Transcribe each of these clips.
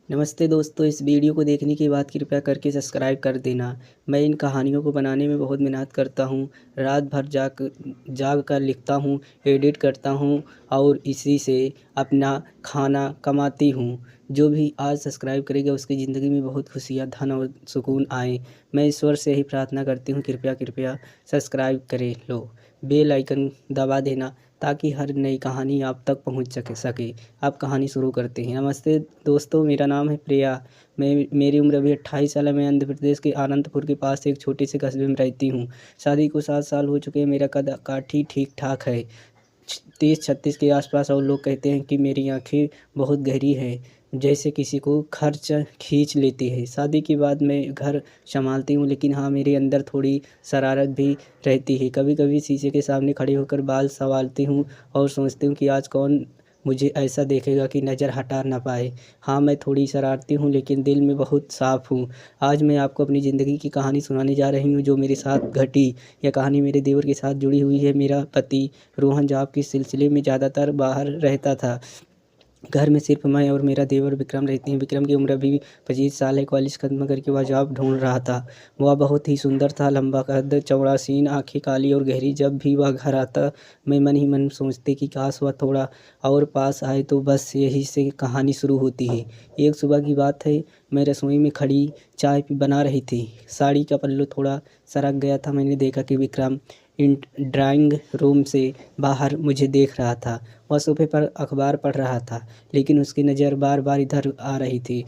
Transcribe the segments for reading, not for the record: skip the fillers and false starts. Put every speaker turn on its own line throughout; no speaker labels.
नमस्ते दोस्तों, इस वीडियो को देखने के बाद कृपया करके सब्सक्राइब कर देना। मैं इन कहानियों को बनाने में बहुत मेहनत करता हूँ। रात भर जाग कर लिखता हूँ, एडिट करता हूँ और इसी से अपना खाना कमाती हूँ। जो भी आज सब्सक्राइब करेगा उसकी ज़िंदगी में बहुत खुशियाँ, धन और सुकून आए। मैं ईश्वर से यही प्रार्थना करती हूँ, कृपया कृपया सब्सक्राइब करें लो। बेल आइकन दबा देना ताकि हर नई कहानी आप तक पहुँच सके। अब कहानी शुरू करते हैं। नमस्ते दोस्तों, मेरा नाम है प्रिया। मेरी उम्र अभी 28 साल है। मैं आंध्र प्रदेश के आनंदपुर के पास एक छोटे से कस्बे में रहती हूँ। शादी को 7 साल हो चुके हैं। मेरा कद काठी ठीक ठाक है, 30-36 के आसपास, और लोग कहते हैं कि मेरी आंखें बहुत गहरी है, जैसे किसी को खर्च खींच लेती है। शादी के बाद मैं घर संभालती हूँ, लेकिन हाँ, मेरे अंदर थोड़ी शरारत भी रहती है। कभी कभी शीशे के सामने खड़े होकर बाल संवारती हूँ और सोचती हूँ कि आज कौन मुझे ऐसा देखेगा कि नज़र हटा ना पाए। हाँ, मैं थोड़ी शरारती हूँ, लेकिन दिल में बहुत साफ़ हूँ। आज मैं आपको अपनी ज़िंदगी की कहानी सुनाने जा रही हूँ, जो मेरे साथ घटी। यह कहानी मेरे देवर के साथ जुड़ी हुई है। मेरा पति रोहन जॉब के सिलसिले में ज़्यादातर बाहर रहता था। घर में सिर्फ मैं और मेरा देवर विक्रम रहते हैं। विक्रम की उम्र अभी 25 साल है। कॉलेज खत्म करके वह जॉब ढूंढ रहा था। वह बहुत ही सुंदर था, लंबा कद, चौड़ा सीन, आंखें काली और गहरी। जब भी वह घर आता, मैं मन ही मन सोचती कि काश वह थोड़ा और पास आए, तो बस यही से कहानी शुरू होती है। एक सुबह की बात है। मैं रसोई में खड़ी चाय बना रही थी। साड़ी का पल्लू थोड़ा सरक गया था। मैंने देखा कि विक्रम इन ड्राइंग रूम से बाहर मुझे देख रहा था। वह सोफे पर अखबार पढ़ रहा था, लेकिन उसकी नज़र बार बार इधर आ रही थी।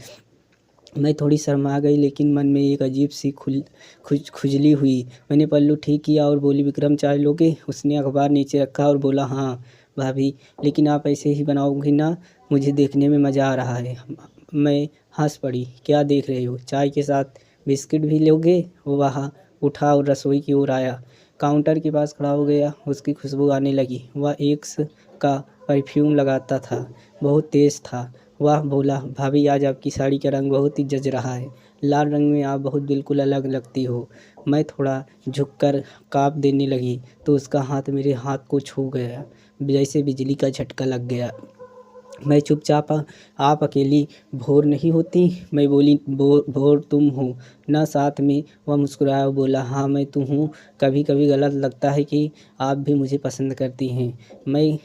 मैं थोड़ी शर्मा गई, लेकिन मन में एक अजीब सी खुजली हुई। मैंने पल्लू ठीक किया और बोली, विक्रम चाय लोगे? उसने अखबार नीचे रखा और बोला, हाँ भाभी, लेकिन आप ऐसे ही बनाओगी ना? मुझे देखने में मज़ा आ रहा है। मैं हंस पड़ी। क्या देख रहे हो? चाय के साथ बिस्किट भी लोगे? वो वहाँ उठा और रसोई की ओर आया। काउंटर के पास खड़ा हो गया। उसकी खुशबू आने लगी। वह एक्स का परफ्यूम लगाता था, बहुत तेज़ था। वह बोला, भाभी आज आपकी साड़ी का रंग बहुत ही जच रहा है। लाल रंग में आप बहुत बिल्कुल अलग लगती हो। मैं थोड़ा झुककर काँप देने लगी तो उसका हाथ मेरे हाथ को छू गया, जैसे बिजली का झटका लग गया। मैं चुपचाप, आप अकेली भोर नहीं होती? मैं बोली, भोर तुम हो ना साथ में? वह मुस्कुराया और बोला, हाँ मैं तो हूँ। कभी कभी गलत लगता है कि आप भी मुझे पसंद करती हैं। मैं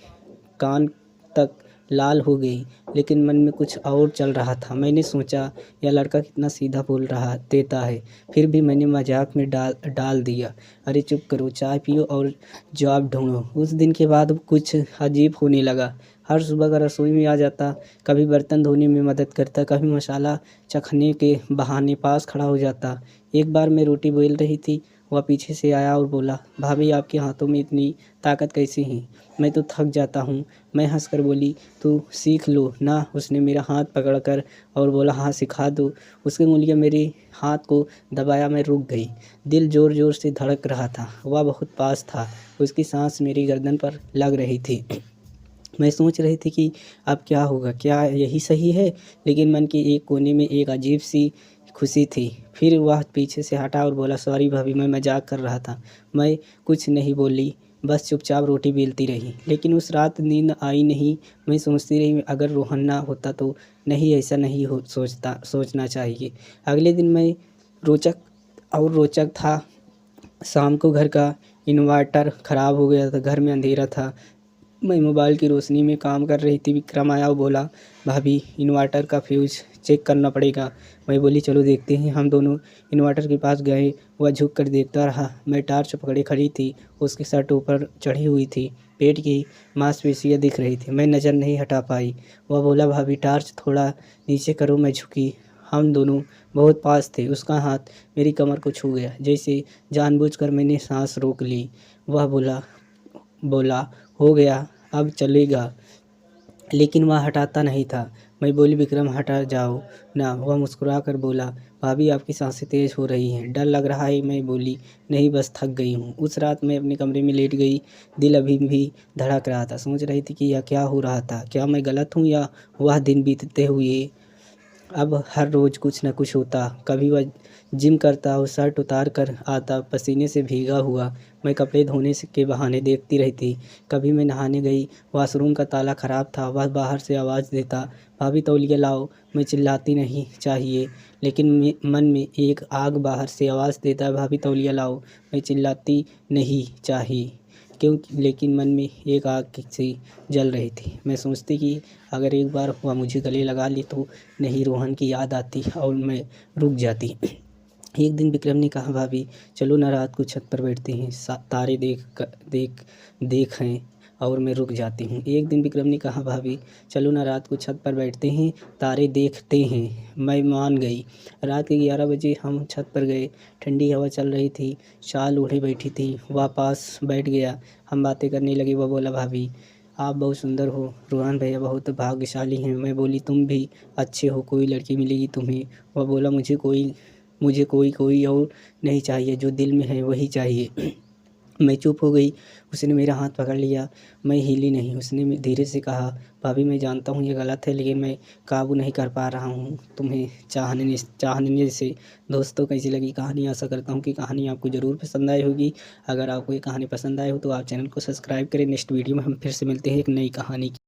कान तक लाल हो गई, लेकिन मन में कुछ और चल रहा था। मैंने सोचा, यह लड़का कितना सीधा बोल रहा देता है। फिर भी मैंने मजाक में डाल डाल दिया, अरे चुप करो, चाय पियो और जॉब ढूंढो। उस दिन के बाद कुछ अजीब होने लगा। हर सुबह का रसोई में आ जाता, कभी बर्तन धोने में मदद करता, कभी मसाला चखने के बहाने पास खड़ा हो जाता। एक बार मैं रोटी बेल रही थी। वह पीछे से आया और बोला, भाभी आपके हाथों में इतनी ताकत कैसी है? मैं तो थक जाता हूँ। मैं हंसकर बोली, तो सीख लो ना। उसने मेरा हाथ पकड़कर और बोला, हाँ सिखा दो। उसकी उंगलियां मेरे हाथ को दबाया। मैं रुक गई। दिल ज़ोर ज़ोर से धड़क रहा था। वह बहुत पास था। उसकी सांस मेरी गर्दन पर लग रही थी। मैं सोच रही थी कि अब क्या होगा, क्या यही सही है? लेकिन मन के एक कोने में एक अजीब सी खुशी थी। फिर वह पीछे से हटा और बोला, सॉरी भाभी, मैं मजाक कर रहा था। मैं कुछ नहीं बोली, बस चुपचाप रोटी बेलती रही। लेकिन उस रात नींद आई नहीं। मैं सोचती रही, अगर रोहन ना होता तो? नहीं, ऐसा नहीं हो सोचना चाहिए। अगले दिन मैं रोचक रोचक था। शाम को घर का इन्वर्टर ख़राब हो गया था। घर में अंधेरा था। मैं मोबाइल की रोशनी में काम कर रही थी। विक्रम आया और बोला, भाभी इन्वर्टर का फ्यूज़ चेक करना पड़ेगा। मैं बोली, चलो देखते हैं। हम दोनों इन्वर्टर के पास गए। वह झुक कर देखता रहा। मैं टार्च पकड़े खड़ी थी। उसकी शर्ट ऊपर चढ़ी हुई थी। पेट की मांसपेशियाँ दिख रही थी। मैं नज़र नहीं हटा पाई। वह बोला, भाभी टार्च थोड़ा नीचे करो। मैं झुकी। हम दोनों बहुत पास थे। उसका हाथ मेरी कमर को छू गया, जैसे जानबूझकर। मैंने सांस रोक ली। वह बोला बोला हो गया, अब चलेगा। लेकिन वह हटाता नहीं था। मैं बोली, विक्रम हटा जाओ ना। वह मुस्कुरा कर बोला, भाभी आपकी सांसें तेज़ हो रही हैं, डर लग रहा है? मैं बोली, नहीं बस थक गई हूँ। उस रात मैं अपने कमरे में लेट गई। दिल अभी भी धड़क रहा था। सोच रही थी कि यह क्या हो रहा था। क्या मैं गलत हूँ या वह दिन बीतते हुए अब हर रोज़ कुछ न कुछ होता। कभी वह जिम करता और शर्ट उतार कर आता पसीने से भीगा हुआ। मैं कपड़े धोने से के बहाने देखती रहती। कभी मैं नहाने गई, वॉशरूम का ताला खराब था। वह बाहर से आवाज़ देता, भाभी तौलिया लाओ। मैं चिल्लाती नहीं चाहिए, लेकिन मन में एक आग बाहर से आवाज़ देता, भाभी तौलिया लाओ। मैं चिल्लाती नहीं चाहिए, क्योंकि लेकिन मन में एक आग सी जल रही थी। मैं सोचती कि अगर एक बार वह मुझे गले लगा ले तो नहीं, रोहन की याद आती और मैं रुक जाती। एक दिन विक्रम ने कहा, भाभी चलो ना रात को छत पर बैठते हैं, तारे देखें। और मैं रुक जाती हूँ। एक दिन विक्रम ने कहा, भाभी चलो ना रात को छत पर बैठते हैं, तारे देखते हैं। मैं मान गई। रात के 11 बजे हम छत पर गए। ठंडी हवा चल रही थी। शाल ओढ़े बैठी थी। वह पास बैठ गया। हम बातें करने लगे। वह बोला, भाभी आप बहुत सुंदर हो, रोहन भैया बहुत भाग्यशाली हैं। मैं बोली, तुम भी अच्छे हो, कोई लड़की मिलेगी तुम्हें। वह बोला, मुझे कोई और नहीं चाहिए, जो दिल में है वही चाहिए। मैं चुप हो गई। उसने मेरा हाथ पकड़ लिया। मैं हिली नहीं। उसने धीरे से कहा, भाभी मैं जानता हूँ ये गलत है, लेकिन मैं काबू नहीं कर पा रहा हूँ तुम्हें चाहने से। दोस्तों, कैसी लगी कहानी? आशा करता हूँ कि कहानी आपको ज़रूर पसंद आई होगी। अगर आपको ये कहानी पसंद आई हो तो आप चैनल को सब्सक्राइब करें। नेक्स्ट वीडियो में हम फिर से मिलते हैं एक नई कहानी की।